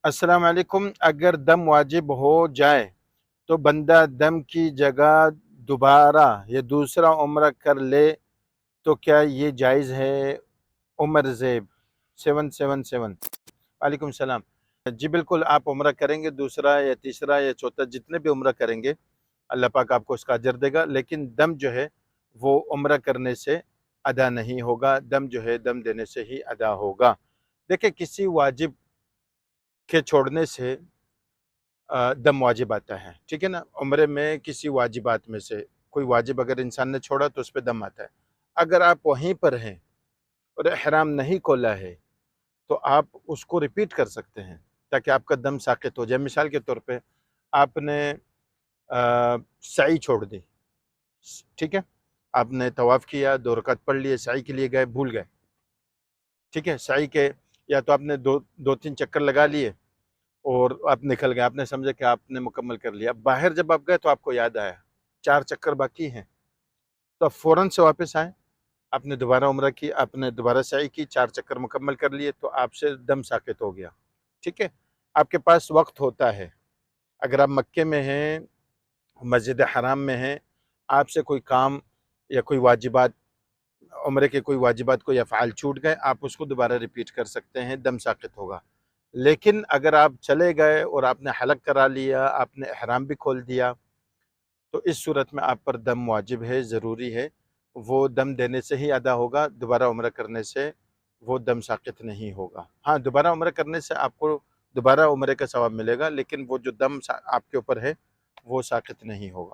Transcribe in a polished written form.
अस्सलाम वालेकुम। अगर दम वाजिब हो जाए तो बंदा दम की जगह दोबारा या दूसरा उम्रा कर ले तो क्या ये जायज़ है? उमर ज़ेब 777। वालेकुम सलाम। जी बिल्कुल, आप उम्रा करेंगे, दूसरा या तीसरा या चौथा जितने भी उम्रा करेंगे अल्लाह पाक आपको उसका अजर देगा, लेकिन दम जो है वो उम्रा करने से अदा नहीं होगा। दम जो है दम देने से ही अदा होगा। देखिए, किसी वाजिब के छोड़ने से दम वाजिब आता है, ठीक है ना? उम्रे में किसी वाजिबात में से कोई वाजिब अगर इंसान ने छोड़ा तो उस पे दम आता है। अगर आप वहीं पर हैं और इहराम नहीं खोला है तो आप उसको रिपीट कर सकते हैं ताकि आपका दम साक़ित हो जाए। मिसाल के तौर पे आपने सई छोड़ दी, ठीक है? आपने तवाफ़ किया, 2 रकात पढ़ लिए, सई के लिए गए, भूल गए, ठीक है? सई के या तो आपने 2-3 चक्कर लगा लिए और आप निकल गए, आपने समझा कि आपने मुकम्मल कर लिया। अब बाहर जब आप गए तो आपको याद आया 4 चक्कर बाकी हैं, तो आप फ़ौरन से वापस आए, आपने दोबारा उम्रा की, आपने दोबारा सई की, 4 चक्कर मुकम्मल कर लिए, तो आपसे दम साक़ित हो गया, ठीक है? आपके पास वक़्त होता है, अगर आप मक्के में हैं, मस्जिद हराम में हैं, आपसे कोई काम या कोई वाजिबात उम्रे के कोई वाजिबात कोई अफ़आल छूट गए, आप उसको दोबारा रिपीट कर सकते हैं, दम साक़ित होगा। लेकिन अगर आप चले गए और आपने हलक करा लिया, आपने इहराम भी खोल दिया, तो इस सूरत में आप पर दम वाजिब है, ज़रूरी है। वो दम देने से ही अदा होगा, दोबारा उम्रा करने से वो दम साक़ित नहीं होगा। हाँ, दोबारा उम्रा करने से आपको दोबारा उम्रे का सवाब मिलेगा, लेकिन वो जो दम सा आपके ऊपर है, वो साक़ित नहीं होगा।